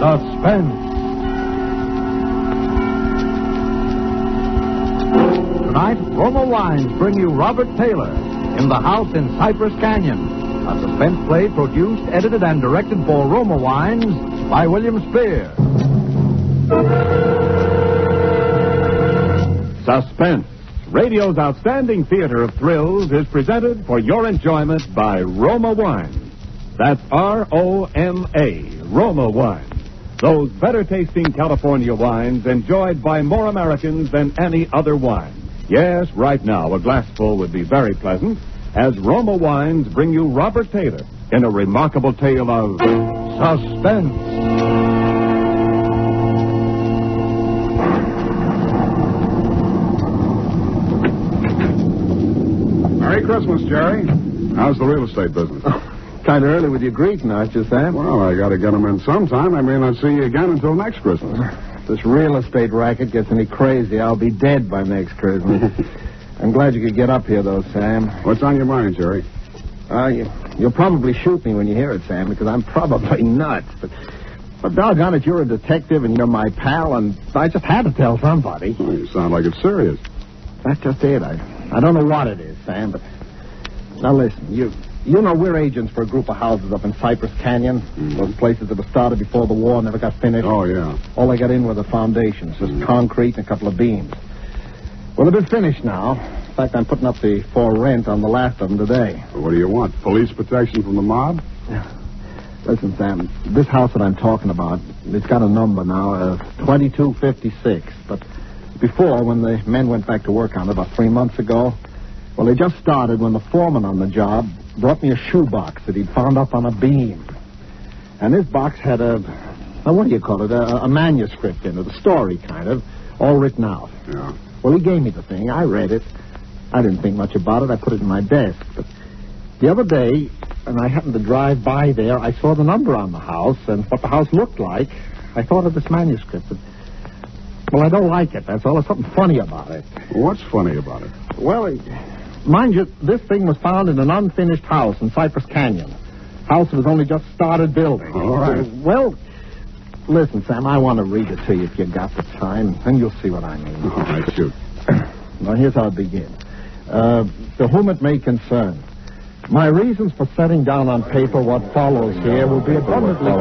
Suspense. Tonight, Roma Wines bring you Robert Taylor in The House in Cypress Canyon, a suspense play produced, edited, and directed for Roma Wines by William Spear. Suspense, radio's outstanding theater of thrills, is presented for your enjoyment by Roma Wines. That's R-O-M-A, Roma Wines. Those better-tasting California wines enjoyed by more Americans than any other wine. Yes, right now, a glassful would be very pleasant, as Roma Wines bring you Robert Taylor in a remarkable tale of suspense. Merry Christmas, Jerry. How's the real estate business? Kind of early with your greeting, aren't you, Sam? Well, I got to get them in sometime. I may not see you again until next Christmas. If this real estate racket gets any crazy, I'll be dead by next Christmas. I'm glad you could get up here, though, Sam. What's on your mind, Jerry? You'll probably shoot me when you hear it, Sam, because I'm probably nuts. But doggone it, you're a detective and you're my pal, and I just had to tell somebody. Well, you sound like it's serious. That's just it. I don't know what it is, Sam, but... Now, listen, you know we're agents for a group of houses up in Cypress Canyon. Mm-hmm. Those places that were started before the war, never got finished. Oh, yeah. All they got in were the foundations, just concrete and a couple of beams. Well, they've been finished now. In fact, I'm putting up the for rent on the last of them today. Well, what do you want? Police protection from the mob? Listen, Sam, this house that I'm talking about, it's got a number now, 2256. But before, when the men went back to work on it about 3 months ago, well, they just started when the foreman on the job brought me a shoebox that he'd found up on a beam. And this box had what do you call it, a manuscript in it, a story kind of, all written out. Yeah. Well, he gave me the thing. I read it. I didn't think much about it. I put it in my desk. But the other day, when I happened to drive by there, I saw the number on the house and what the house looked like. I thought of this manuscript. Well, I don't like it. That's all. There's something funny about it. What's funny about it? Well, mind you, this thing was found in an unfinished house in Cypress Canyon. House that was only just started building. All right. Well, listen, Sam, I want to read it to you if you got the time, and you'll see what I mean. All right, shoot. Now, here's how it begins. To whom it may concern, my reasons for setting down on paper what follows here will be abundantly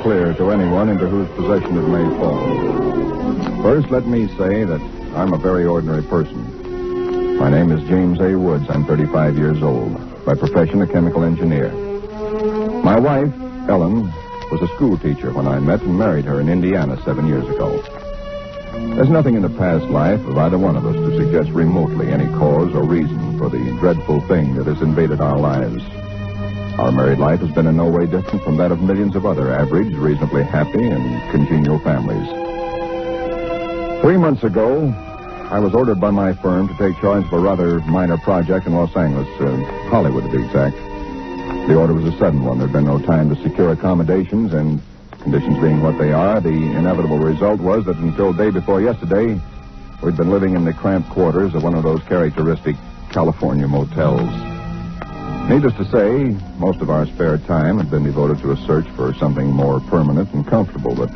clear to anyone into whose possession it may fall. First, let me say that I'm a very ordinary person. My name is James A. Woods. I'm 35 years old. By profession, a chemical engineer. My wife, Ellen, was a school teacher when I met and married her in Indiana 7 years ago. There's nothing in the past life of either one of us to suggest remotely any cause or reason for the dreadful thing that has invaded our lives. Our married life has been in no way different from that of millions of other average, reasonably happy, and congenial families. 3 months ago, I was ordered by my firm to take charge of a rather minor project in Los Angeles, Hollywood to be exact. The order was a sudden one. There'd been no time to secure accommodations, and conditions being what they are, the inevitable result was that until day before yesterday, we'd been living in the cramped quarters of one of those characteristic California motels. Needless to say, most of our spare time had been devoted to a search for something more permanent and comfortable, but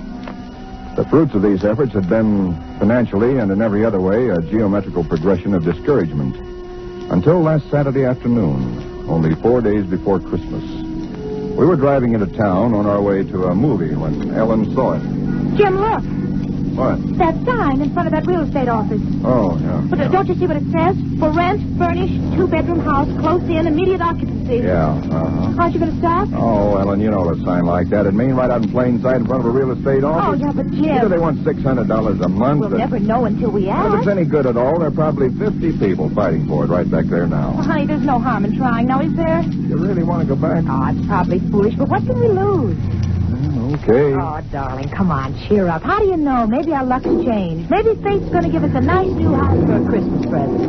the fruits of these efforts had been, financially and in every other way, a geometrical progression of discouragement. Until last Saturday afternoon, only 4 days before Christmas. We were driving into town on our way to a movie when Ellen saw it. Jim, look. What? That sign in front of that real estate office. Oh, yeah. But don't you see what it says? For rent, furnished, 2-bedroom house, close in, immediate occupancy. Yeah, uh-huh. How's you going to stop? Oh, Ellen, you know a sign like that. It means right out in plain sight in front of a real estate office. Oh, yeah, but Jim... Either they want $600 a month... We'll never know until we ask. Well, if it's any good at all, there are probably 50 people fighting for it right back there now. Well, honey, there's no harm in trying now, is there? You really want to go back? Oh, it's probably foolish, but what can we lose? Okay. Oh, darling, come on, cheer up. How do you know? Maybe our luck's changed. Maybe fate's going to give us a nice new house for a Christmas present.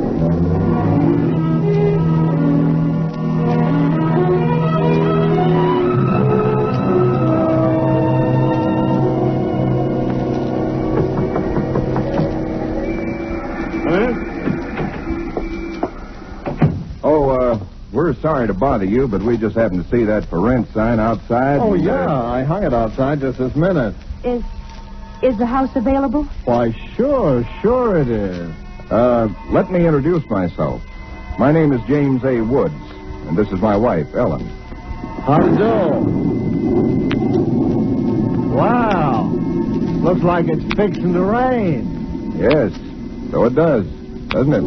We're sorry to to bother you, but we just happened to see that for rent sign outside. Oh, yeah. I hung it outside just this minute. Is the house available? Why, sure it is. Let me introduce myself. My name is James A. Woods, and this is my wife, Ellen. How do you do? Wow. Looks like it's fixing to rain. Yes, so it does, doesn't it?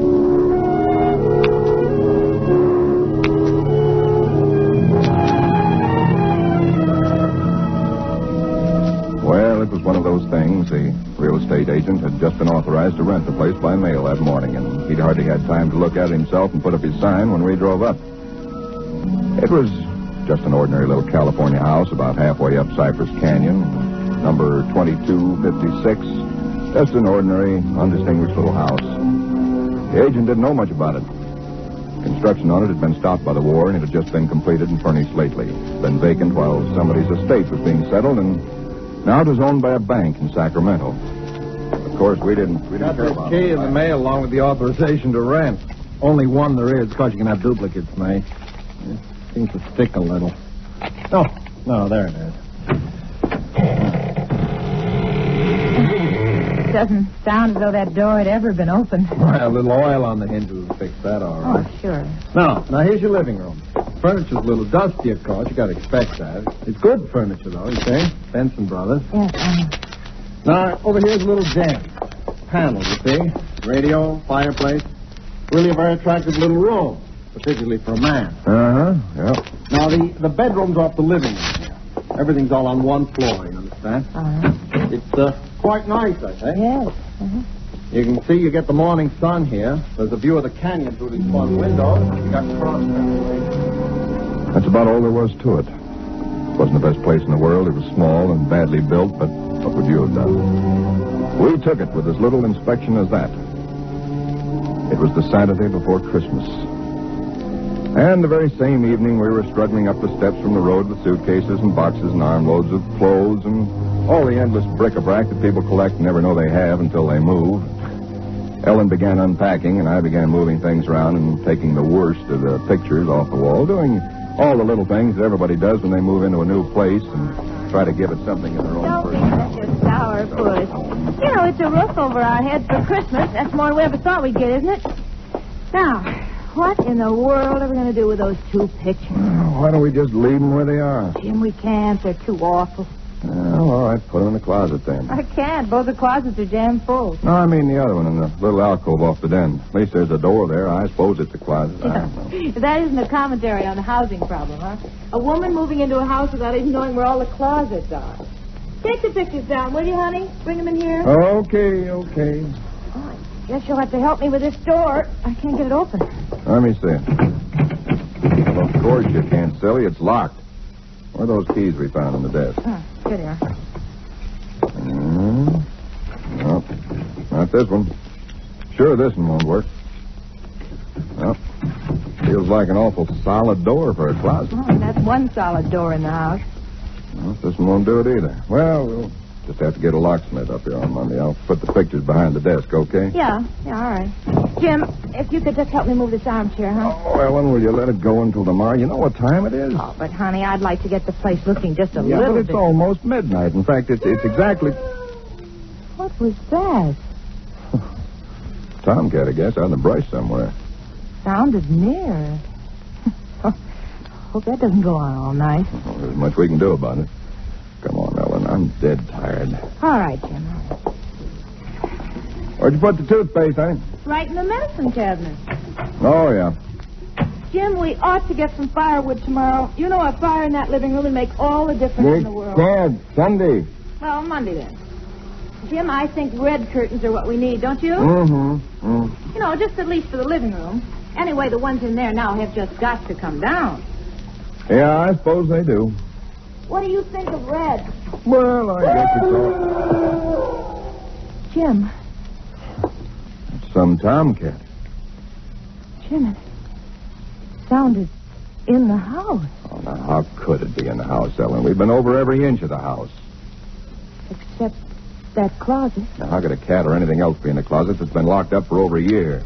Well, it was one of those things. The real estate agent had just been authorized to rent the place by mail that morning, and he'd hardly had time to look at it himself and put up his sign when we drove up. It was just an ordinary little California house about halfway up Cypress Canyon, number 2256. Just an ordinary, undistinguished little house. The agent didn't know much about it. Construction on it had been stopped by the war, and it had just been completed and furnished lately. Been vacant while somebody's estate was being settled, and now it was owned by a bank in Sacramento. Of course, we didn't Got care the about key it. in the mail along with the authorization to rent. Only one there is, because you can have duplicates made. It seems to stick a little. Oh, no, there it is. It doesn't sound as though that door had ever been opened. Well, a little oil on the hinges will fix that all right. Oh, sure. Now, here's your living room. Furniture's a little dusty, of course. You got to expect that. It's good furniture, though, you see? Benson Brothers. Yes, Now, over here's a little den. Panel, you see? Radio, fireplace. Really a very attractive little room, particularly for a man. Yeah. Now, the bedroom's off the living room here. Everything's all on one floor, you understand? It's quite nice, I think. Yes. You can see you get the morning sun here. There's a view of the canyon through these front windows. You got cross country. That's about all there was to it. It wasn't the best place in the world. It was small and badly built, but what would you have done? We took it with as little inspection as that. It was the Saturday before Christmas. And the very same evening, we were struggling up the steps from the road with suitcases and boxes and armloads of clothes and all the endless bric-a-brac that people collect and never know they have until they move. Ellen began unpacking, and I began moving things around and taking the worst of the pictures off the wall, doing all the little things that everybody does when they move into a new place and try to give it something in their own Don't be personal. such a sourpuss. You know, it's a roof over our heads for Christmas. That's more than we ever thought we'd get, isn't it? Now, what in the world are we going to do with those two pictures? Why don't we just leave them where they are? Jim, we can't. They're too awful. Well, all right, put them in the closet then. I can't. Both the closets are jammed full. No, I mean the other one in the little alcove off the den. At least there's a door there. I suppose it's a closet. I don't know. That isn't a commentary on the housing problem, huh? A woman moving into a house without even knowing where all the closets are. Take the pictures down, will you, honey? Bring them in here. Okay. Oh, I guess you'll have to help me with this door. I can't get it open. Let me see. Well, of course you can't, silly. It's locked. Where are those keys we found on the desk? Oh, here they are. No, not this one. Sure, this one won't work. Well, feels like an awful solid door for a closet. Oh, and that's one solid door in the house. Well, this one won't do it either. Well, we'll just have to get a locksmith up here on Monday. I'll put the pictures behind the desk, okay? Yeah, all right. Jim, if you could just help me move this armchair, huh? Oh, Ellen, will you let it go until tomorrow? You know what time it is? Oh, but, honey, I'd like to get the place looking just a Yeah, little but it's bit. almost midnight. In fact, it's exactly... What was that? Tomcat, I guess, out in the brush somewhere. Sounded near. Hope that doesn't go on all night. Well, there's much we can do about it. Come on, Ellen. I'm dead tired. All right, Jim. Where'd you put the toothpaste, honey? Right in the medicine cabinet. Oh, yeah. Jim, we ought to get some firewood tomorrow. You know, a fire in that living room would make all the difference in the world. Dad, Sunday. Well, Monday then. Jim, I think red curtains are what we need, don't you? Mm-hmm. You know, just at least for the living room. Anyway, the ones in there now have just got to come down. Yeah, I suppose they do. What do you think of red? Well, I guess it's all... Jim. It's some tomcat. Jim, it sounded in the house. Oh, now, how could it be in the house, Ellen? We've been over every inch of the house. Except that closet. Now, how could a cat or anything else be in the closet that's been locked up for over a year?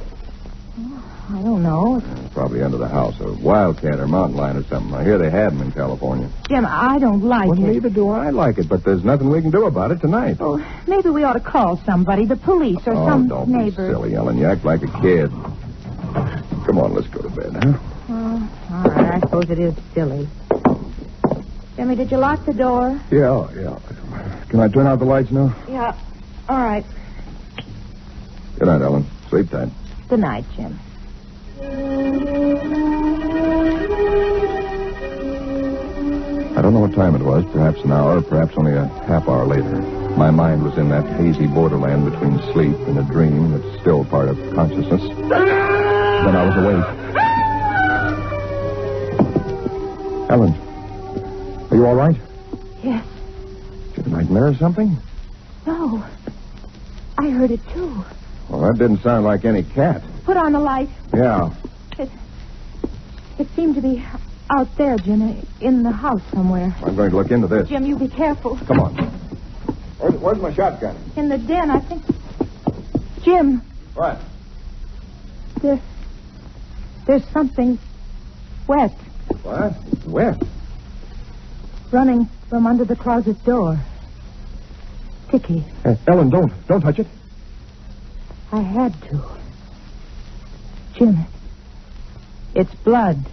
I don't know. Probably under the house. A wildcat or mountain lion or something. I hear they had them in California. Jim, I don't like Well, it. neither do I like it, but there's nothing we can do about it tonight. Oh, maybe we ought to call somebody, the police or some don't neighbor. be silly, Ellen. You act like a kid. Come on, let's go to bed, huh? Oh, all right. I suppose it is silly. Jimmy, did you lock the door? Yeah. Can I turn out the lights now? Yeah. All right. Good night, Ellen. Sleep tight. Good night, Jim. I don't know what time it was, perhaps an hour, perhaps only a half hour later. My mind was in that hazy borderland between sleep and a dream that's still part of consciousness. Then I was awake. Ellen, are you all right? Yes. Did you have a nightmare or something? No. I heard it, too. Well, that didn't sound like any cat. Put on the light. Yeah. It seemed to be out there, Jim, in the house somewhere. I'm going to look into this. Jim, you be careful. Come on. Where's my shotgun? In the den, I think. Jim, What? there's something wet What? Where? running from under the closet door. Sticky. Ellen, don't touch it. I had to. Jim, it's blood.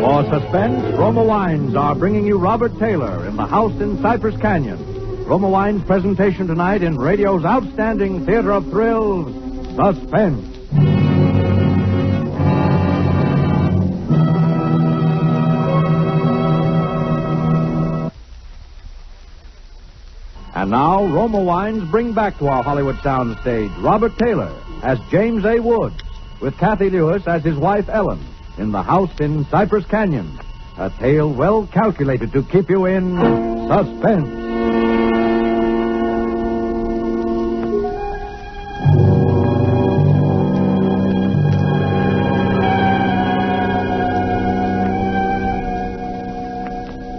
For Suspense, Roma Wines are bringing you Robert Taylor in The House in Cypress Canyon. Roma Wines' presentation tonight in radio's outstanding theater of thrills, Suspense. And now, Roma Wines bring back to our Hollywood soundstage Robert Taylor as James A. Woods, with Kathy Lewis as his wife Ellen, in The House in Cypress Canyon. A tale well calculated to keep you in suspense.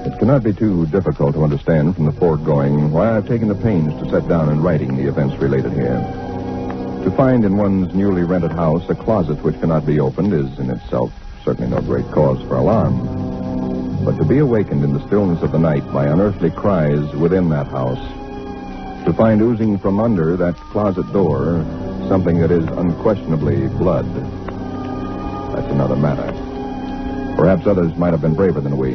It cannot be too difficult to understand from the foregoing why I've taken the pains to set down in writing the events related here. To find in one's newly rented house a closet which cannot be opened is in itself certainly no great cause for alarm. But to be awakened in the stillness of the night by unearthly cries within that house, to find oozing from under that closet door something that is unquestionably blood, that's another matter. Perhaps others might have been braver than we.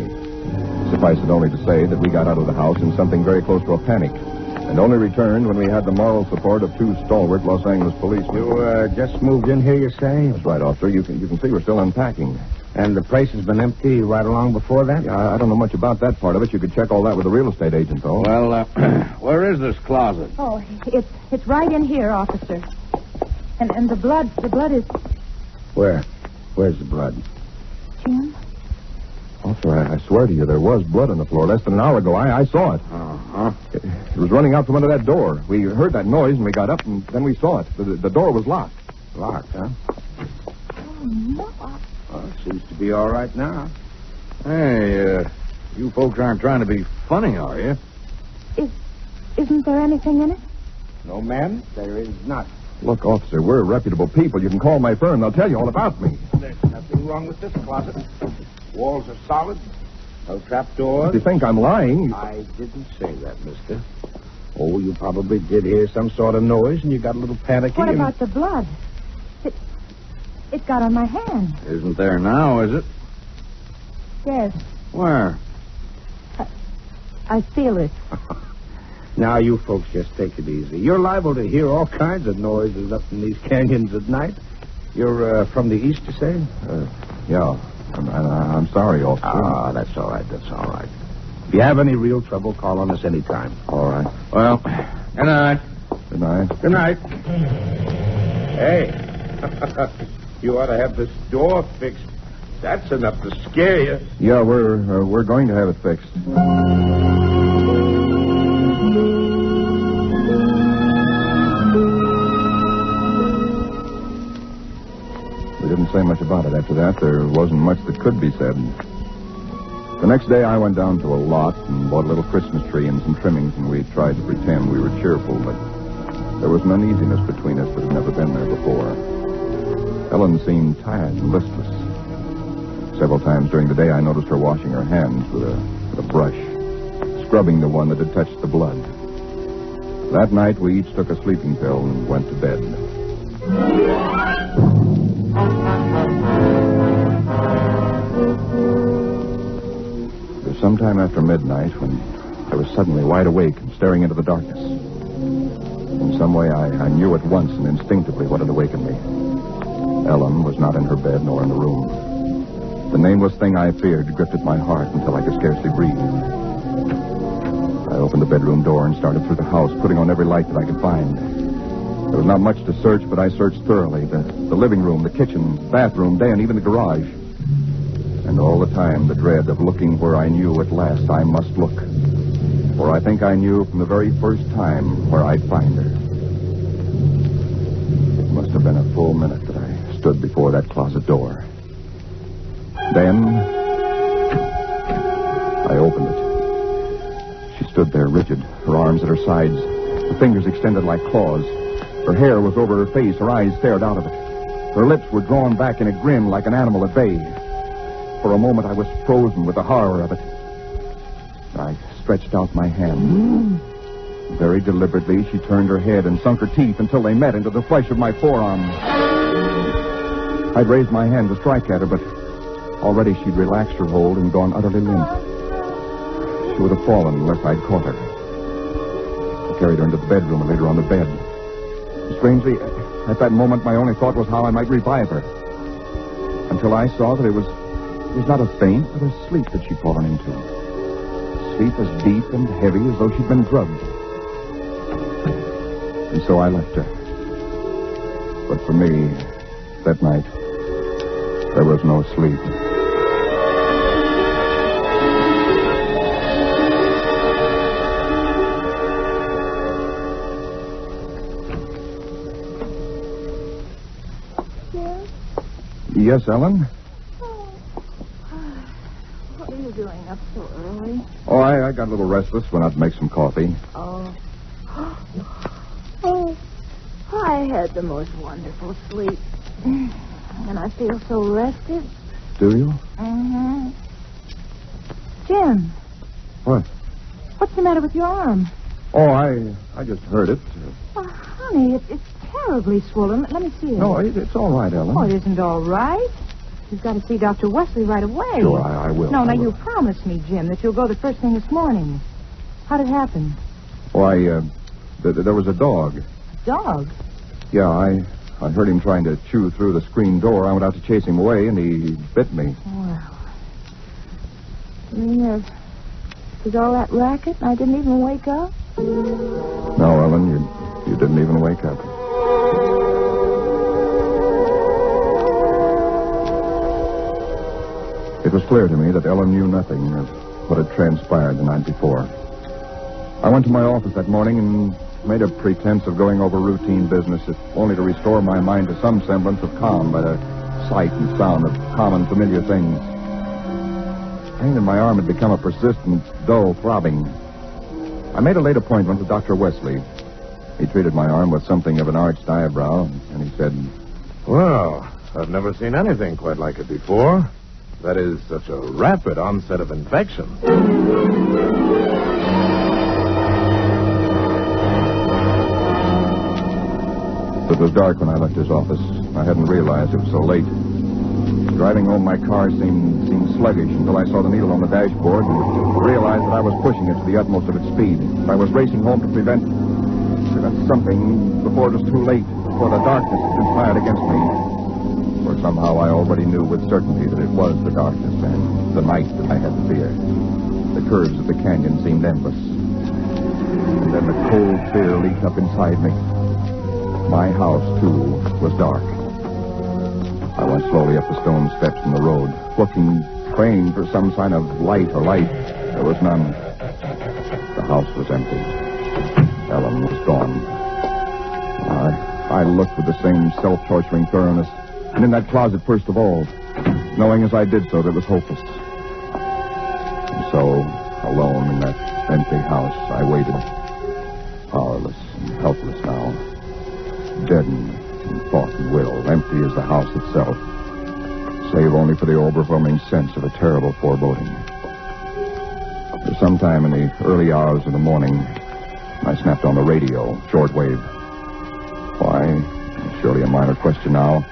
Suffice it only to say that we got out of the house in something very close to a panic, and only returned when we had the moral support of two stalwart Los Angeles policemen. You just moved in here, you say? That's right, officer. You can see we're still unpacking. And the place has been empty right along before that? Yeah, I don't know much about that part of it. You could check all that with the real estate agent, though. Well, where is this closet? Oh, it's right in here, officer. And the blood is... Where? Where's the blood? Jim? Officer, I swear to you, there was blood on the floor less than an hour ago. I saw it. Uh-huh. It was running out from under that door. We heard that noise, and we got up, and then we saw it. The door was locked. Locked, huh? Oh, no. Well, it seems to be all right now. Hey, you folks aren't trying to be funny, are you? Isn't there anything in it? No, ma'am, there is not. Look, officer, we're reputable people. You can call my firm. They'll tell you all about me. There's nothing wrong with this closet. Walls are solid. No trapdoors. If you think I'm lying... I didn't say that, mister. Oh, you probably did hear some sort of noise, and you got a little panicky. What about the blood? It got on my hand. Isn't there now, is it? Yes, Where? I feel it. Now, you folks just take it easy. You're liable to hear all kinds of noises up in these canyons at night. You're from the east, you say? Yeah. I'm sorry, officer. Ah, that's all right. That's all right. If you have any real trouble, call on us anytime. All right. Well, good night. Good night. Good night. Hey, you ought to have this door fixed. That's enough to scare you. Yeah, we're going to have it fixed. We didn't say much about it after that. There wasn't much that could be said. The next day, I went down to a lot and bought a little Christmas tree and some trimmings, and we tried to pretend we were cheerful, but there was an uneasiness between us that had never been there before. Ellen seemed tired and listless. Several times during the day, I noticed her washing her hands with a brush, scrubbing the one that had touched the blood. That night, we each took a sleeping pill and went to bed. It was sometime after midnight when I was suddenly wide awake and staring into the darkness. In some way, I knew at once and instinctively what had awakened me. Ellen was not in her bed nor in the room. The nameless thing I feared gripped at my heart until I could scarcely breathe. I opened the bedroom door and started through the house, putting on every light that I could find. There was not much to search, but I searched thoroughly. The living room, the kitchen, bathroom, den, even the garage. And all the time, the dread of looking where I knew at last I must look. For I think I knew from the very first time where I'd find her. It must have been a full minute that I stood before that closet door. Then I opened it. She stood there rigid, her arms at her sides, her fingers extended like claws. Her hair was over her face, her eyes stared out of it. Her lips were drawn back in a grin like an animal at bay. For a moment I was frozen with the horror of it. I stretched out my hand. Very deliberately, she turned her head and sunk her teeth until they met into the flesh of my forearm. I'd raised my hand to strike at her, but already she'd relaxed her hold and gone utterly limp. She would have fallen unless I'd caught her. I carried her into the bedroom and laid her on the bed. Strangely, at that moment, my only thought was how I might revive her. Until I saw that it was not a faint, but a sleep that she'd fallen into. Sleep as deep and heavy as though she'd been drugged. And so I left her. But for me, that night, there was no sleep. Yes, Ellen? What are you doing up so early? Oh, I got a little restless. Went out to make some coffee. Oh. Oh, I had the most wonderful sleep. And I feel so rested. Do you? Mm-hmm. Jim. What? What's the matter with your arm? Oh, I just heard it. Oh, honey, it's terribly swollen. Let me see it. No, it's all right, Ellen. Oh, it isn't all right. You've got to see Dr. Wesley right away. Sure, I will. No, now, you promised me, Jim, that you'll go the first thing this morning. How did it happen? Oh, there was a dog. Dog? Yeah, I heard him trying to chew through the screen door. I went out to chase him away, and he bit me. Well, was all that racket and I didn't even wake up? No, Ellen, you didn't even wake up. It was clear to me that Ellen knew nothing of what had transpired the night before. I went to my office that morning and made a pretense of going over routine business, if only to restore my mind to some semblance of calm by the sight and sound of common, familiar things. Pain in my arm had become a persistent, dull throbbing. I made a late appointment with Dr. Wesley. He treated my arm with something of an arched eyebrow, and he said, Well, I've never seen anything quite like it before. That is, such a rapid onset of infection. It was dark when I left his office. I hadn't realized it was so late. Driving home, my car seemed sluggish until I saw the needle on the dashboard and realized that I was pushing it to the utmost of its speed. I was racing home to prevent something before it was too late, before the darkness conspired against me. For somehow I already knew with certainty that it was the darkness and the night that I had to fear. The curves of the canyon seemed endless. And then the cold fear leaped up inside me. My house, too, was dark. I went slowly up the stone steps in the road, looking, praying for some sign of light or light. There was none. The house was empty. Ellen was gone. I looked with the same self-torturing thoroughness, and in that closet first of all, knowing as I did so that it was hopeless. house, I waited. Powerless and helpless now. Deadened in thought and will, empty as the house itself. Save only for the overwhelming sense of a terrible foreboding. Sometime in the early hours of the morning, I snapped on the radio, shortwave. Why? Surely a minor question now.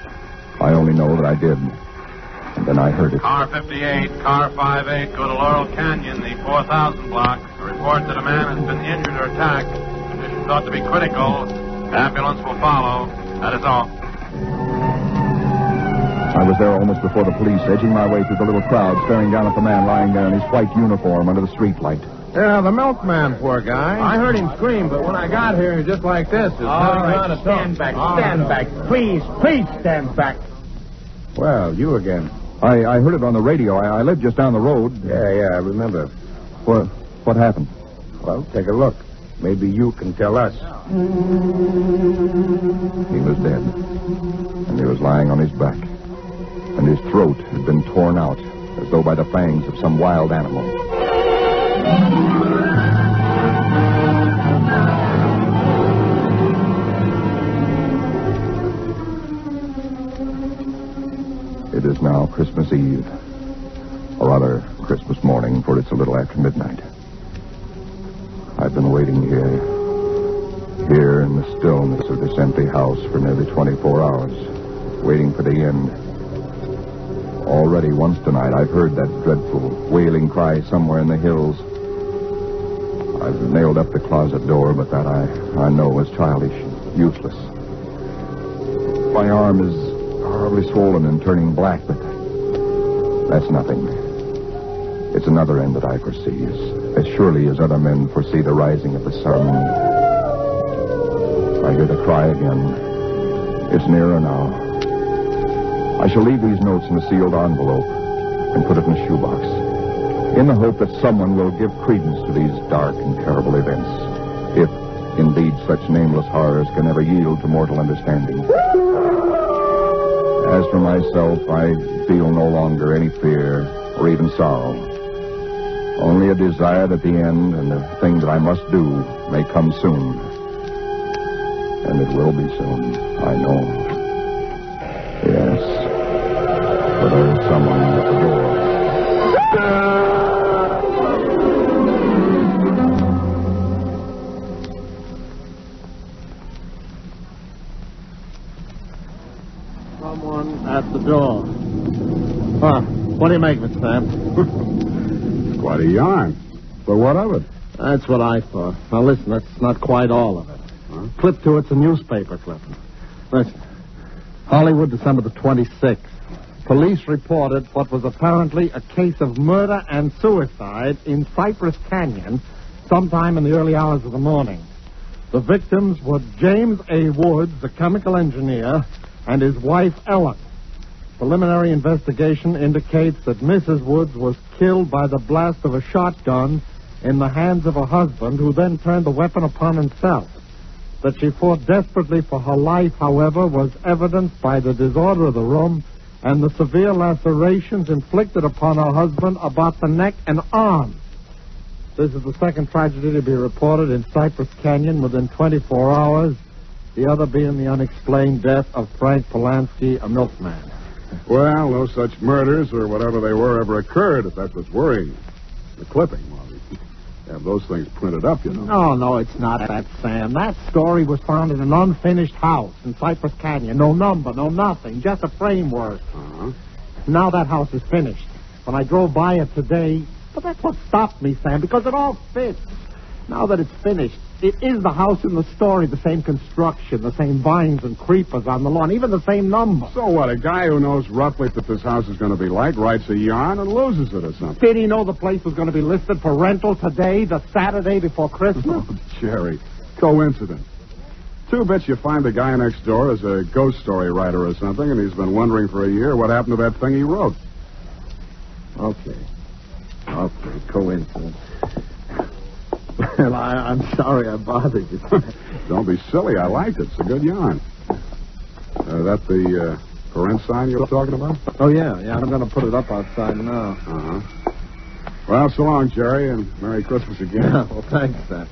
I only know that I did. And then I heard it. Car 58, car 58, go to Laurel Canyon, the 4000 block. A report that a man has been injured or attacked. Condition thought to be critical. Ambulance will follow. That is all. I was there almost before the police, edging my way through the little crowd, staring down at the man lying there in his white uniform under the streetlight. Yeah, the milkman, poor guy. I heard him scream, but when I got here, he was just like this. All right, stand back, stand back. Please stand back. Well, you again. I heard it on the radio. I live just down the road. Yeah, I remember. What happened? Well, take a look. Maybe you can tell us. He was dead. And he was lying on his back. And his throat had been torn out, as though by the fangs of some wild animal. It is now Christmas Eve, or rather Christmas morning, for it's a little after midnight. I've been waiting here in the stillness of this empty house for nearly 24 hours, waiting for the end. Already once tonight I've heard that dreadful wailing cry somewhere in the hills. I've nailed up the closet door, but that I know is childish, useless. My arm is horribly swollen and turning black, but that's nothing. It's another end that I foresee, as surely as other men foresee the rising of the sun. I hear the cry again. It's nearer now. I shall leave these notes in a sealed envelope and put it in a shoebox, in the hope that someone will give credence to these dark and terrible events, if indeed such nameless horrors can ever yield to mortal understanding. As for myself, I feel no longer any fear or even sorrow. Only a desire that the end and the thing that I must do may come soon. And it will be soon, I know. Yes. For there is someone at the door. Someone at the door. Huh. What do you make of it, Sam? It's quite a yarn. But what of it? That's what I thought. Now, listen, that's not quite all of it. Huh? Clip to it's a newspaper clipping. Listen. Hollywood, December the 26th. Police reported what was apparently a case of murder and suicide in Cypress Canyon sometime in the early hours of the morning. The victims were James A. Woods, a chemical engineer, and his wife, Ellen. Preliminary investigation indicates that Mrs. Woods was killed by the blast of a shotgun in the hands of her husband, who then turned the weapon upon himself. That she fought desperately for her life, however, was evidenced by the disorder of the room and the severe lacerations inflicted upon her husband about the neck and arms. This is the second tragedy to be reported in Cypress Canyon within 24 hours, the other being the unexplained death of Frank Polanski, a milkman. Well, no such murders or whatever they were ever occurred, if that's what's worrying. The clipping, well, you have those things printed up, you know. No, it's not that, Sam. That story was found in an unfinished house in Cypress Canyon. No number, no nothing, just a framework. Uh-huh. Now that house is finished. When I drove by it today, but that's what stopped me, Sam, because it all fits. Now that it's finished, it is the house in the story, the same construction, the same vines and creepers on the lawn, even the same number. So what, a guy who knows roughly what this house is going to be like writes a yarn and loses it or something? Did he know the place was going to be listed for rental today, the Saturday before Christmas? Oh, Jerry, coincidence. Two bits you find the guy next door is a ghost story writer or something, and he's been wondering for a year what happened to that thing he wrote. Okay, coincidence. Well, I'm sorry I bothered you. Don't be silly. I liked it. It's a good yarn. That the for rent sign you were talking about? Oh, yeah. I'm going to put it up outside now. Uh-huh. Well, so long, Jerry, and Merry Christmas again. Well, thanks, Sam.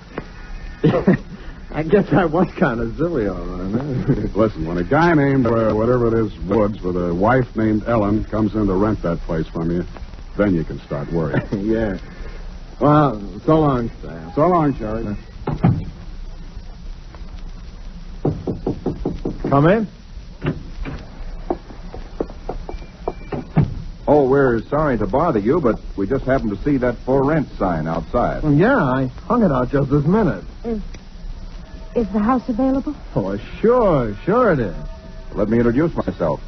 I guess I was kind of silly, all right. Listen, when a guy named, whatever it is, Woods, with a wife named Ellen comes in to rent that place from you, then you can start worrying. Yeah. Well, so long, Sam. So long, Jerry. Come in. Oh, we're sorry to bother you, but we just happened to see that for rent sign outside. Well, yeah, I hung it out just this minute. Is the house available? Oh, sure it is. Let me introduce myself.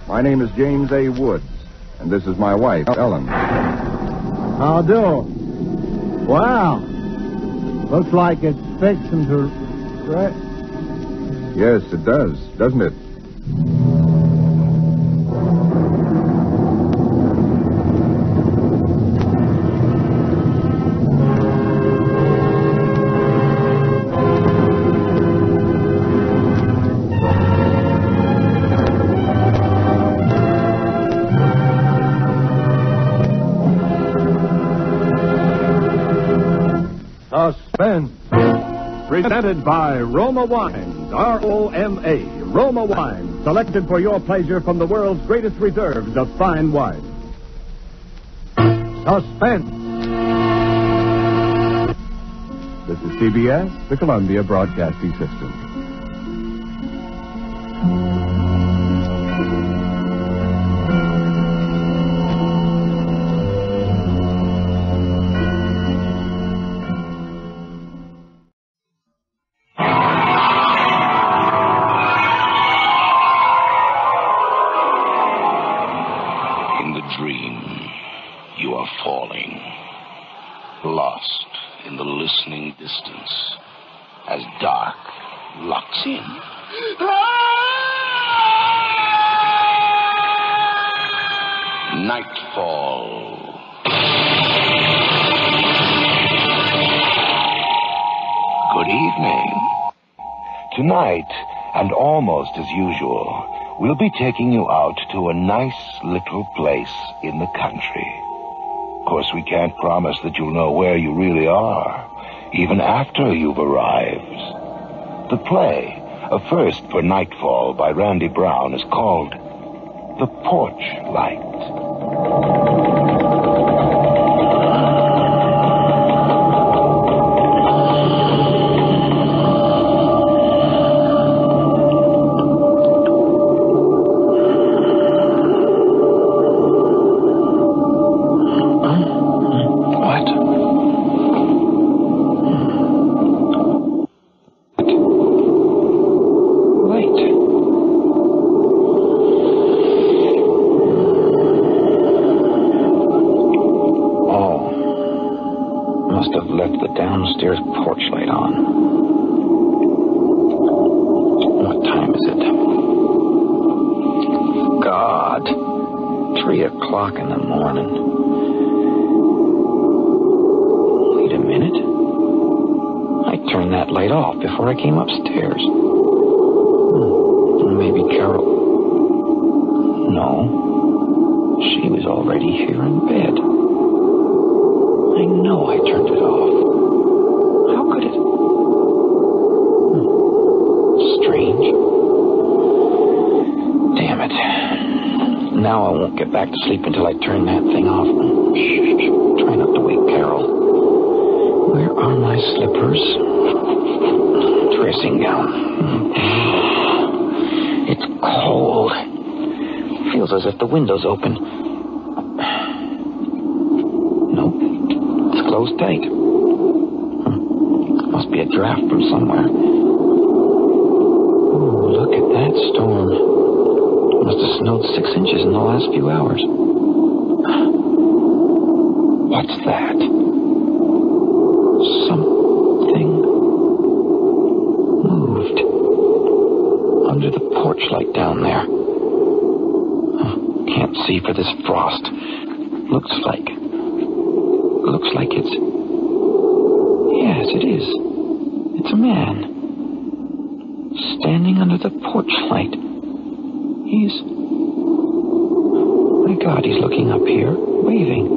My name is James A. Woods, and this is my wife, Ellen. How do? Wow. Looks like it's fixing to... Right? Yes, it does, doesn't it? Suspense. Presented by Roma Wines, R-O-M-A, Roma Wines, selected for your pleasure from the world's greatest reserves of fine wine. Suspense. This is CBS, the Columbia Broadcasting System. Lost in the listening distance as dark locks in. Nightfall. Good evening. Tonight, and almost as usual, we'll be taking you out to a nice little place in the country. Of course, we can't promise that you'll know where you really are, even after you've arrived. The play, a first for Nightfall by Randy Brown, is called The Porch Light. Downstairs porch light on. What time is it? God, 3 o'clock in the morning. Wait a minute. I turned that light off before I came upstairs. Maybe Carol... No. She was already here in bed. I know I turned it off. Strange. Damn it. Now I won't get back to sleep until I turn that thing off. Shh. Try not to wake Carol. Where are my slippers? Dressing gown. It's cold. Feels as if the window's open. Nope. It's closed tight. Must be a draft from somewhere. Look at that storm. It must have snowed 6 inches in the last few hours. What's that? Something moved under the porch light down there. Can't see for this frost. Looks like it's... Yes, it is. It's a man. Standing under the porch light. My God, he's looking up here, waving.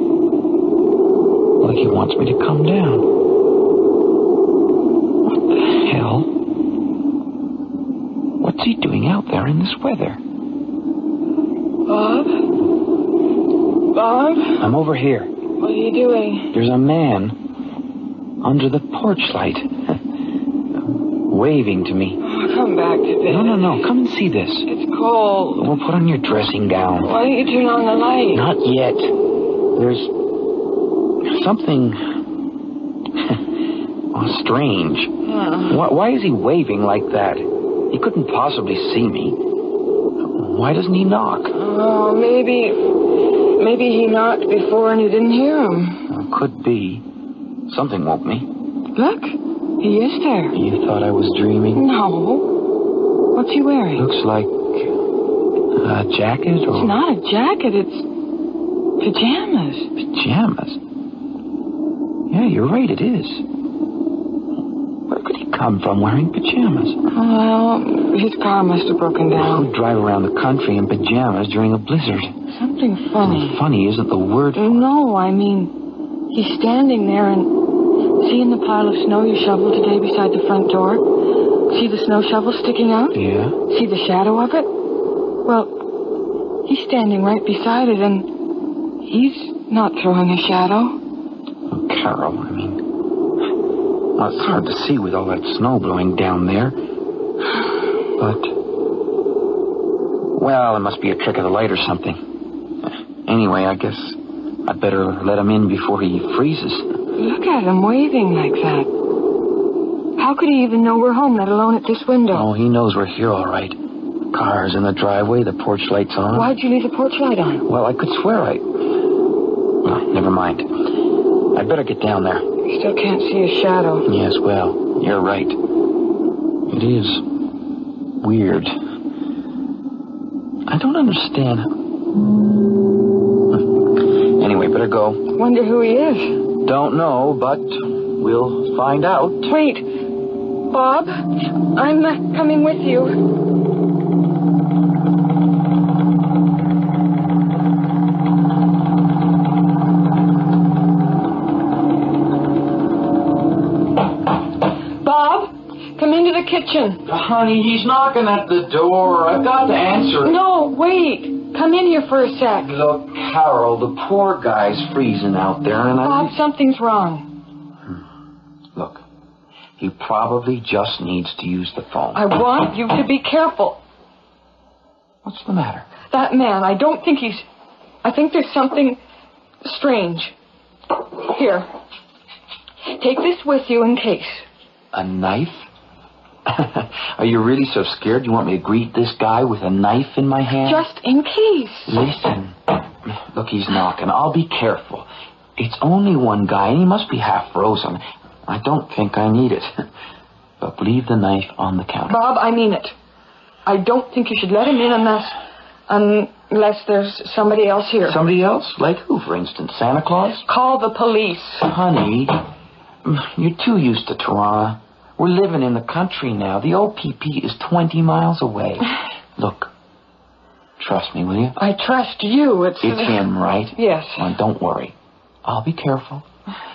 Like he wants me to come down. What the hell? What's he doing out there in this weather? Bob? Bob? I'm over here. What are you doing? There's a man under the porch light, waving to me. Oh, come back to bed. No. Come and see this. It's cold. Well, put on your dressing gown. Why don't you turn on the light? Not yet. There's something strange. Why is he waving like that? He couldn't possibly see me. Why doesn't he knock? Oh, maybe he knocked before and you didn't hear him. Could be. Something woke me. Look, he is there. You thought I was dreaming? No. What's he wearing? Looks like a jacket or... It's not a jacket, it's pajamas. Pajamas? Yeah, you're right, it is. Where could he come from wearing pajamas? Well, his car must have broken down. Who'd drive around the country in pajamas during a blizzard? Something funny. Funny isn't the word for it. No, I mean... He's standing there and seeing the pile of snow you shoveled today beside the front door. See the snow shovel sticking out? Yeah. See the shadow of it? Well, he's standing right beside it and he's not throwing a shadow. Oh, Carol, I mean, well, it's hard to see with all that snow blowing down there. But, well, it must be a trick of the light or something. Anyway, I guess I'd better let him in before he freezes. Look at him waving like that. How could he even know we're home, let alone at this window? Oh, he knows we're here all right. Car's in the driveway, the porch light's on. Why'd you leave the porch light on? Well, I could swear Oh, never mind. I'd better get down there. You still can't see a shadow. Yes, well, you're right. It is weird. I don't understand. Anyway, better go. Wonder who he is. Don't know, but we'll find out. Wait. Bob, I'm coming with you. Bob, come into the kitchen. Honey, he's knocking at the door. I've got to answer it. No, wait. Come in here for a sec. Look, Carol, the poor guy's freezing out there, and Bob, something's wrong. Look, he probably just needs to use the phone. I want you to be careful. What's the matter? That man, I think there's something strange. Here. Take this with you in case. A knife? Are you really so scared you want me to greet this guy with a knife in my hand? Just in case. Listen. Look, he's knocking. I'll be careful. It's only one guy, and he must be half frozen. I don't think I need it. But leave the knife on the counter. Bob, I mean it. I don't think you should let him in unless there's somebody else here. Somebody else? Like who, for instance? Santa Claus? Call the police. Honey, you're too used to Toronto. We're living in the country now. The OPP is 20 miles away. Look, trust me, will you? I trust you. It's him, right? Yes. Well, don't worry. I'll be careful.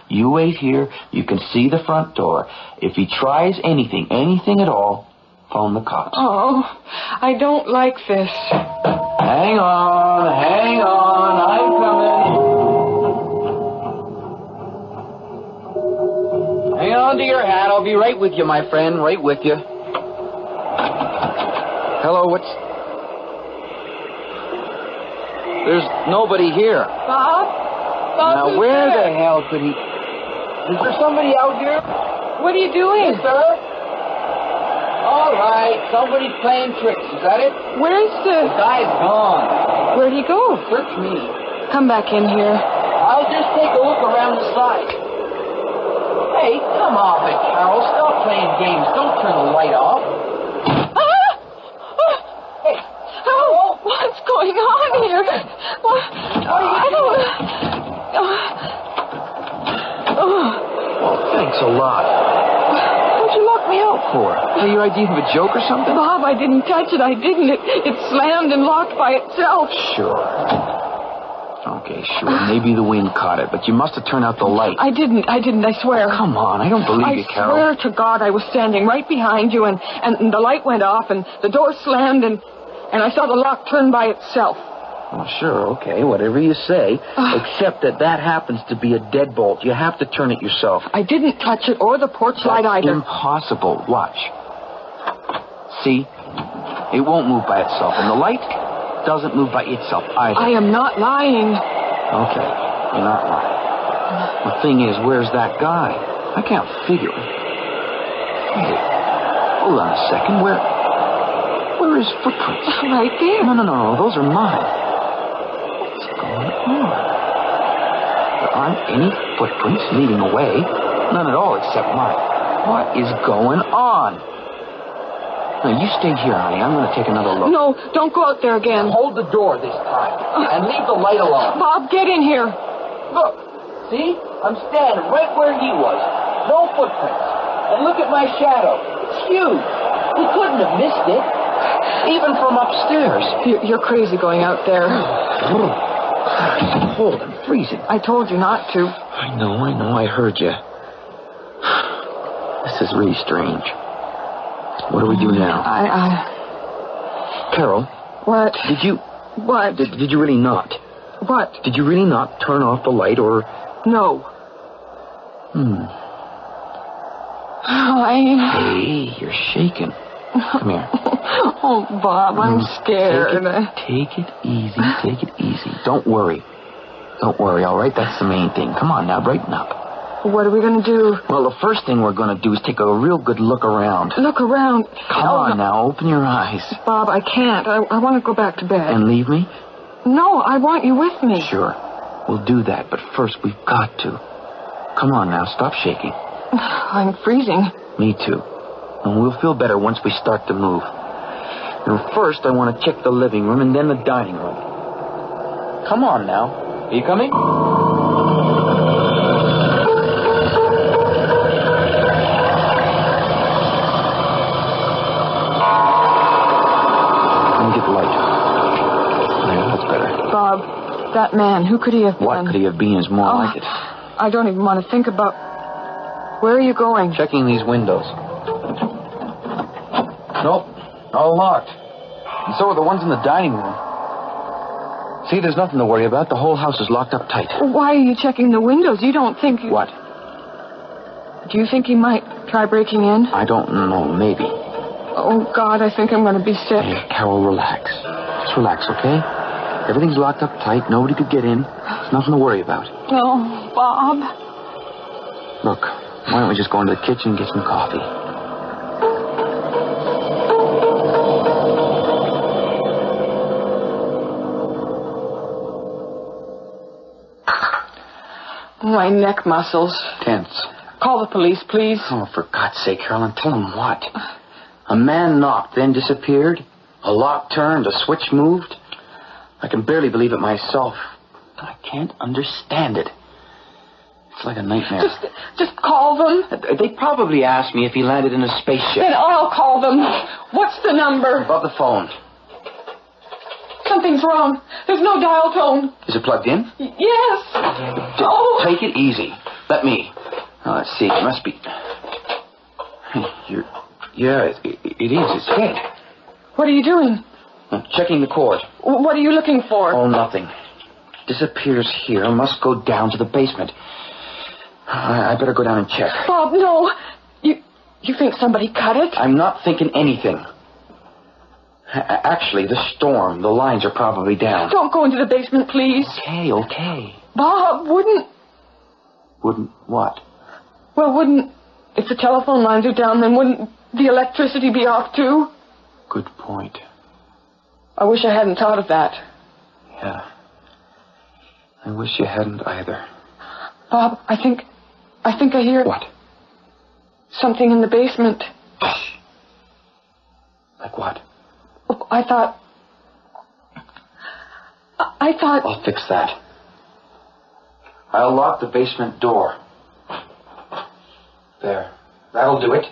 You wait here. You can see the front door. If he tries anything at all, phone the cops. Oh, I don't like this. Hang on. I'm coming. Hang on to your hat. I'll be right with you, my friend. Right with you. Hello, There's nobody here. Bob, now, where the hell could he... Is there somebody out here? What are you doing? Yes, sir. All right, somebody's playing tricks. Is that it? Where's The guy's gone. Where'd he go? Search me. Come back in here. I'll just take a look around the side. Hey, come off it, Carol. Stop playing games. Don't turn the light off. Hey, oh, what's going on here? I don't... Well, thanks a lot. What'd you lock me out for? Are you idea of a joke or something? Bob, I didn't touch it. I didn't. It slammed and locked by itself. Sure. Okay, sure. Maybe the wind caught it, but you must have turned out the light. I didn't, I swear. Oh, come on, I don't believe you, Carol. I swear to God I was standing right behind you, and the light went off, and the door slammed, and I saw the lock turn by itself. Well, sure, okay, whatever you say, except that happens to be a deadbolt. You have to turn it yourself. I didn't touch it or the porch light either. Impossible. Watch. See? It won't move by itself, and the light doesn't move by itself either. I am not lying. Okay, you're not lying. The thing is, where's that guy? I can't figure it. Hey, hold on a second. Where are his footprints? Right there. No, those are mine. What's going on? There aren't any footprints leading away. None at all except mine. What is going on? Now, you stay here, honey. I'm going to take another look. No, don't go out there again. Hold the door this time. And leave the light alone. Bob, get in here. Look. See? I'm standing right where he was. No footprints. And look at my shadow. It's huge. We couldn't have missed it. Even from upstairs. You're crazy going out there. Cold. I'm freezing. I told you not to. I know. I heard you. This is really strange. What do we do now? Carol. What? Did you... What? Did you really not? What? Did you really not turn off the light, or... No. Hey, you're shaking. Come here. Oh, Bob, I'm scared. Take it easy. Don't worry, all right? That's the main thing. Come on now, brighten up. What are we going to do? Well, the first thing we're going to do is take a real good look around. Look around? Come on now, open your eyes. Bob, I can't. I want to go back to bed. And leave me? No, I want you with me. Sure. We'll do that, but first we've got to. Come on now, stop shaking. I'm freezing. Me too. And we'll feel better once we start to move. And first, I want to check the living room and then the dining room. Come on now. Are you coming? Let me get the light. There, that's better. Bob, that man, who could he have been? What could he have been is more like it. I don't even want to think about... Where are you going? Checking these windows. Nope, all locked. And so are the ones in the dining room. See, there's nothing to worry about. The whole house is locked up tight. Why are you checking the windows? You don't think... What? Do you think he might try breaking in? I don't know, maybe. Oh, God, I think I'm going to be sick. Hey, Carol, relax. Just relax, okay? Everything's locked up tight. Nobody could get in. There's nothing to worry about. No, Bob. Look, why don't we just go into the kitchen and get some coffee? My neck muscles. Tense. Call the police, please. Oh, for God's sake, Carolyn, tell them what? A man knocked, then disappeared. A lock turned, a switch moved. I can barely believe it myself. I can't understand it. It's like a nightmare. Just call them. They probably asked me if he landed in a spaceship. Then I'll call them. What's the number? Above the phone. Something's wrong. There's no dial tone. Is it plugged in? Yes. Take it easy. Let me. Oh, let's see. It must be. Yeah, it is. It's dead. What are you doing? I'm checking the cord. What are you looking for? Oh, nothing. Disappears here. Must go down to the basement. I better go down and check. Bob, no. You think somebody cut it? I'm not thinking anything. Actually, the storm. The lines are probably down. Don't go into the basement, please. Okay. Bob, wouldn't what? Well, if the telephone lines are down, then wouldn't the electricity be off, too? Good point. I wish I hadn't thought of that. Yeah. I wish you hadn't either. Bob, I think I hear... What? Something in the basement. Shh. Like what? I thought... I'll fix that. I'll lock the basement door. There. That'll do it.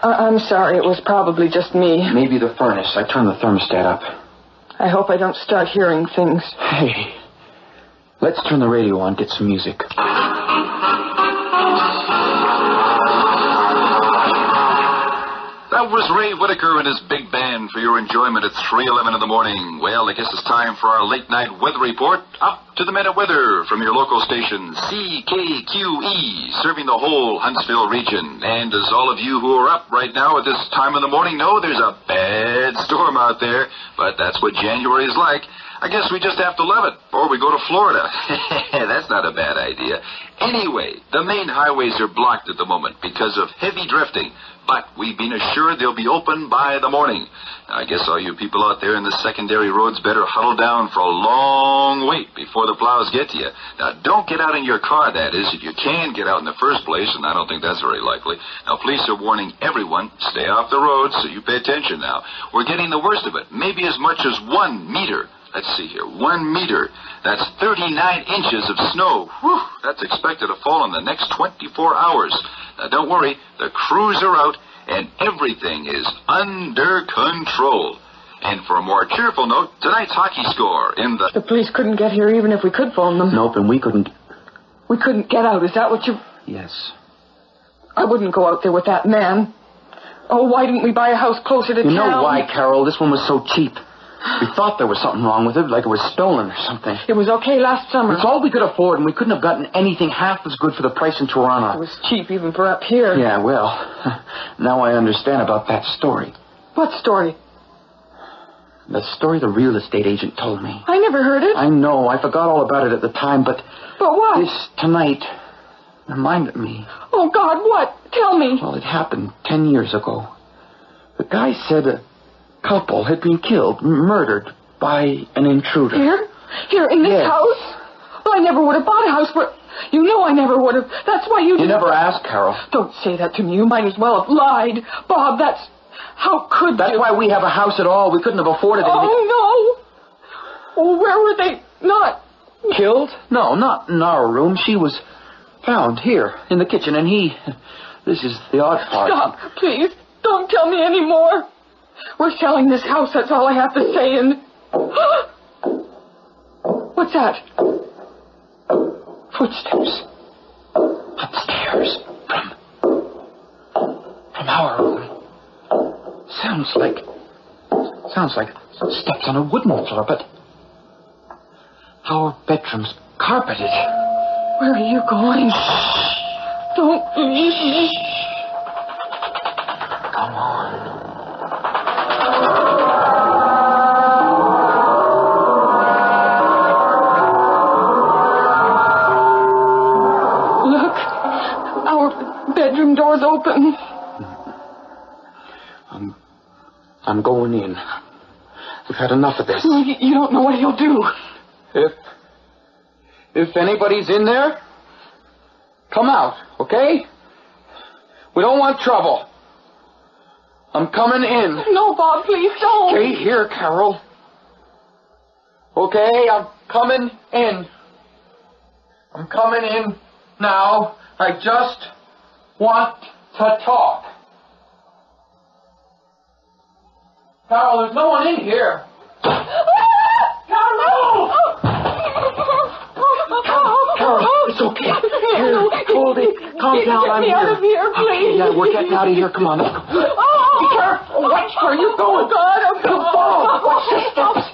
I'm sorry. It was probably just me. Maybe the furnace. I turned the thermostat up. I hope I don't start hearing things. Hey, let's turn the radio on, get some music. That was Ray Whitaker and his big band for your enjoyment at 3:11 in the morning. Well, I guess it's time for our late night weather report. Up to the minute weather from your local station, CKQE, serving the whole Huntsville region. And as all of you who are up right now at this time of the morning know, there's a bad storm out there. But that's what January is like. I guess we just have to love it, or we go to Florida. That's not a bad idea. Anyway, the main highways are blocked at the moment because of heavy drifting, but we've been assured they'll be open by the morning. I guess all you people out there in the secondary roads better huddle down for a long wait before the plows get to you. Now, don't get out in your car, that is, if you can get out in the first place, and I don't think that's very likely. Now, police are warning everyone, stay off the road, so you pay attention now. We're getting the worst of it, maybe as much as 1 meter. Let's see here, 1 meter. That's 39 inches of snow. Whew, that's expected to fall in the next 24 hours. Now, don't worry, the crews are out, and everything is under control. And for a more cheerful note, tonight's hockey score in the... The police couldn't get here even if we could phone them. Nope, and we couldn't... We couldn't get out, is that what you... Yes. I wouldn't go out there with that man. Oh, why didn't we buy a house closer to town? You know why, Carol? This one was so cheap. We thought there was something wrong with it, like it was stolen or something. It was okay last summer. It's all we could afford, and we couldn't have gotten anything half as good for the price in Toronto. It was cheap even for up here. Yeah, well, now I understand about that story. What story? The story the real estate agent told me. I never heard it. I know, I forgot all about it at the time, but... But what? This tonight reminded me. Oh, God, what? Tell me. Well, it happened 10 years ago. The guy said a couple had been killed, murdered by an intruder. Here? Here in this house? Well, I never would have bought a house where... You know I never would have. That's why you... You never asked, Carol. Don't say that to me. You might as well have lied. Bob, that's... How could That's you... why we have a house at all. We couldn't have afforded it. Oh, no. Oh, where were they? Not... Killed? No, not in our room. She was found here in the kitchen, and he... This is the odd part. Stop, please. Don't tell me any more. We're selling this house, that's all I have to say, and... What's that? Footsteps. Upstairs. From our room. Sounds like steps on a wooden floor, but... Our bedroom's carpeted. Where are you going? Don't leave me. Come on. Look, our bedroom door's open. I'm going in. We've had enough of this. You don't know what he'll do. If anybody's in there, come out, okay? We don't want trouble. I'm coming in. No, Bob, please don't. Stay here, Carol. Okay, I'm coming in. I'm coming in now. I just want to talk. Carol, there's no one in here. Carol! Carol, it's okay. Here, hold it. Calm down, I'm here. Get me out of here, please. Yeah, we're getting out of here. Come on, let's go. Be careful. Watch where you're going. Oh, God, I'm going. Watch your steps.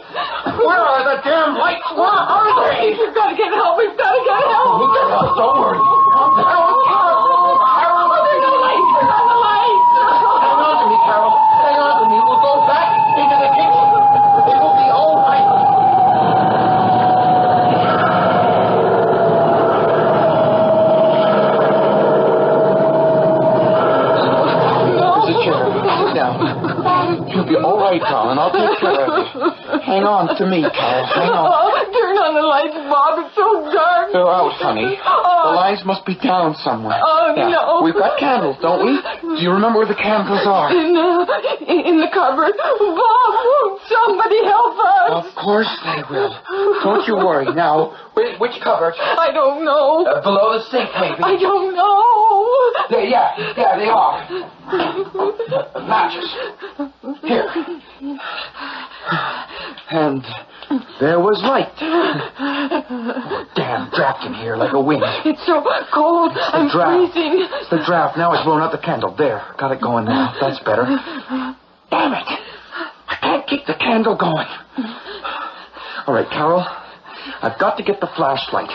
Where are the damn lights? Where are they? We've got to get help. We've got to get help. We'll get help. Don't worry. Calm down. Carol, there's no lights. There's no lights. Hang on to me, Carol. Hang on to me. We'll go back into the kitchen. It will be all right. There's a chair. Sit down. You'll be all right, darling. I'll take care of you. Hang on to me, Carol. Hang on. Turn on the lights, Bob. It's so dark. They're out, honey. The lights must be down somewhere. Oh, no. We've got candles, don't we? Do you remember where the candles are? In the cupboard. Bob, won't somebody help us? Of course they will. Don't you worry. Now, which cupboard? I don't know. Below the sink, maybe. I don't know. Yeah, they are. Matches. Here. And there was light. Oh, damn draft in here like a wind. It's so cold. I'm freezing. It's the draft. Now it's blowing out the candle. There. Got it going now. That's better. Damn it. I can't keep the candle going. All right, Carol. I've got to get the flashlight.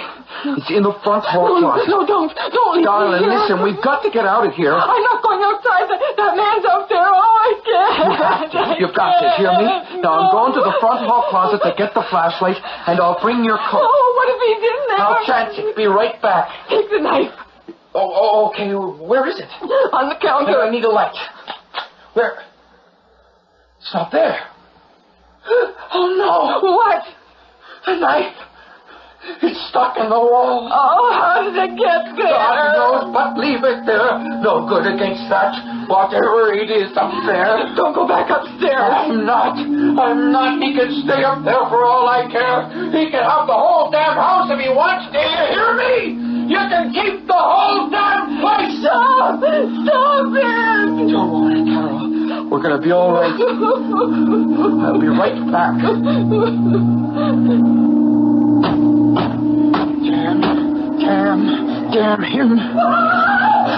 It's in the front hall closet. No, don't leave Darling, me here. listen, we've got to get out of here. I'm not going outside. That man's out there. Oh, I can't. You've got to, hear me? Now, I'm going to the front hall closet to get the flashlight, and I'll bring your coat. Oh, what if he's in there? I'll chance it. Be right back. Take the knife. Oh, okay. Where is it? On the counter. I need a light. Where? It's not there. Oh, no. What? The knife. It's stuck in the wall. Oh, how did it get there? God knows, but leave it there. No good against that. Whatever it is up there. Don't go back upstairs. I'm not. He can stay up there for all I care. He can have the whole damn house if he wants. Do you hear me? You can keep the whole damn place. Stop it. Don't worry, Carol. We're going to be all right. I'll be right back. Damn him.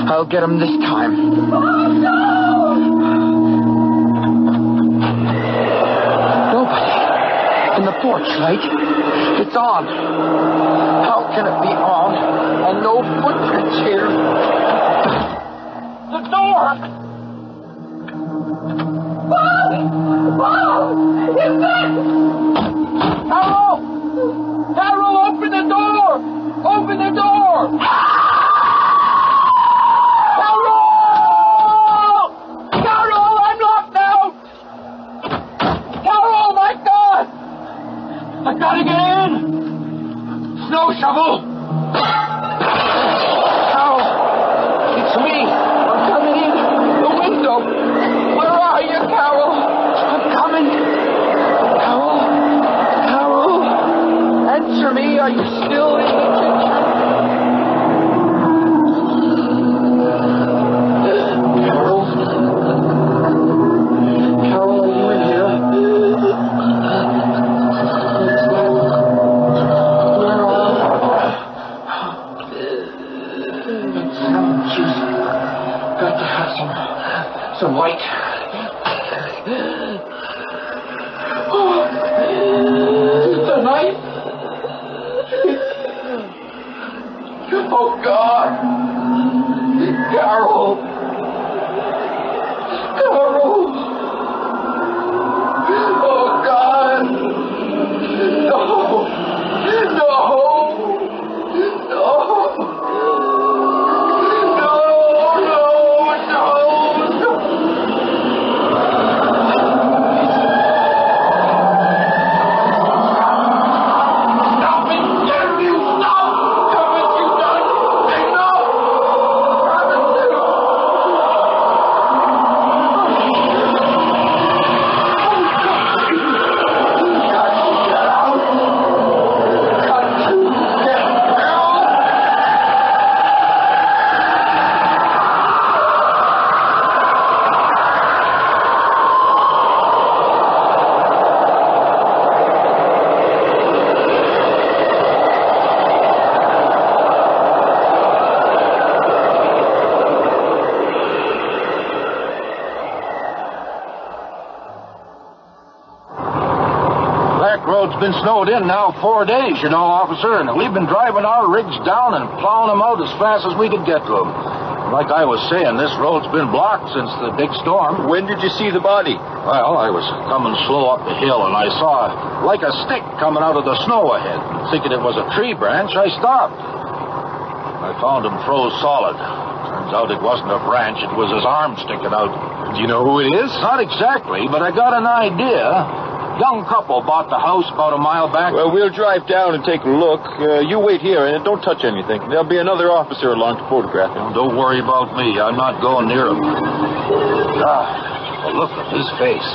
I'll get him this time. Nobody. In the porch light. It's on. How can it be on and no footprints here? The door! Whoa! Is that? Carol, open the door! Open the door! Carol, I'm locked out! Carol, my God! I gotta get in! Snow shovel! Carol, it's me. I'm coming in the window. Where are you, Carol? I'm coming. Carol, answer me. Are you still in the kitchen? Carol, are you in here? Where are you? Jeez. Got to have some light. The knife. Oh, God. Carol. Oh, God. No. Road's been snowed in now 4 days, you know, officer, and we've been driving our rigs down and plowing them out as fast as we could get to them. Like I was saying, this road's been blocked since the big storm. When did you see the body? Well, I was coming slow up the hill, and I saw like a stick coming out of the snow ahead. Thinking it was a tree branch, I stopped. I found him froze solid. Turns out it wasn't a branch, it was his arm sticking out. Do you know who it is? Not exactly, but I got an idea. Young couple bought the house about a mile back. Well, we'll drive down and take a look. You wait here and don't touch anything. There'll be another officer along to photograph him. Don't worry about me. I'm not going near him. Look at his face.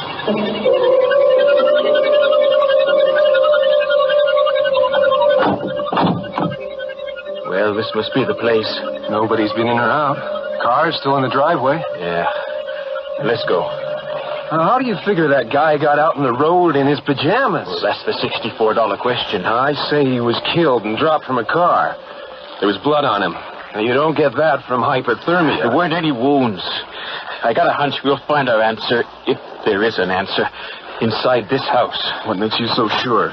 Well, this must be the place. Nobody's been in or out. Car's still in the driveway. Yeah. Let's go. How do you figure that guy got out in the road in his pajamas? Well, that's the $64 question. I say he was killed and dropped from a car. There was blood on him. Now, you don't get that from hypothermia. There weren't any wounds. I got a hunch we'll find our answer, if there is an answer, inside this house. What makes you so sure?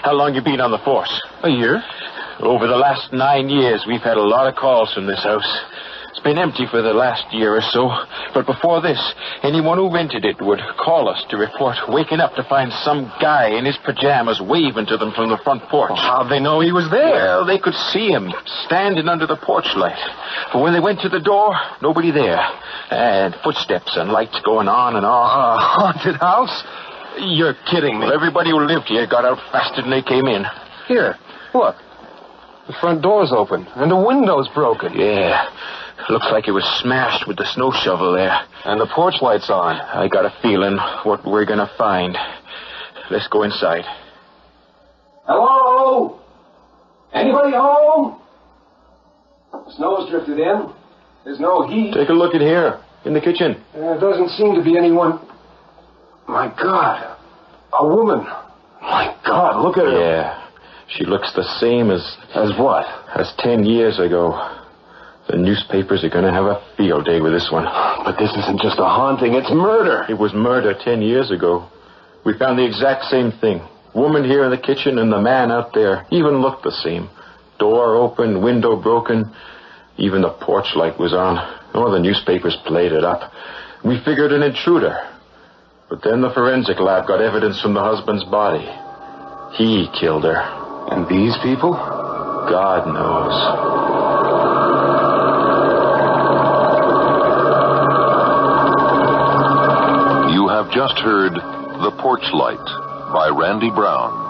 How long you been on the force? A year. Over the last 9 years, we've had a lot of calls from this house. It's been empty for the last year or so, but before this, anyone who rented it would call us to report waking up to find some guy in his pajamas waving to them from the front porch. Well, how'd they know he was there? Well, they could see him standing under the porch light. But when they went to the door, nobody there. And footsteps and lights going on and off. A haunted house? You're kidding me. Well, everybody who lived here got out faster than they came in. Here, look. The front door's open, and the window's broken. Yeah. Looks like it was smashed with the snow shovel there. And the porch light's on. I got a feeling what we're going to find. Let's go inside. Hello? Anybody home? Snow's drifted in. There's no heat. Take a look in here, in the kitchen. There doesn't seem to be anyone. My God. A woman. My God, look at her. Yeah. She looks the same as... As what? As 10 years ago. The newspapers are going to have a field day with this one. But this isn't just a haunting, it's murder. It was murder 10 years ago. We found the exact same thing. Woman here in the kitchen and the man out there even looked the same. Door open, window broken. Even the porch light was on. All the newspapers played it up. We figured an intruder. But then the forensic lab got evidence from the husband's body. He killed her. And these people? God knows. You have just heard The Porch Light by Randy Brown.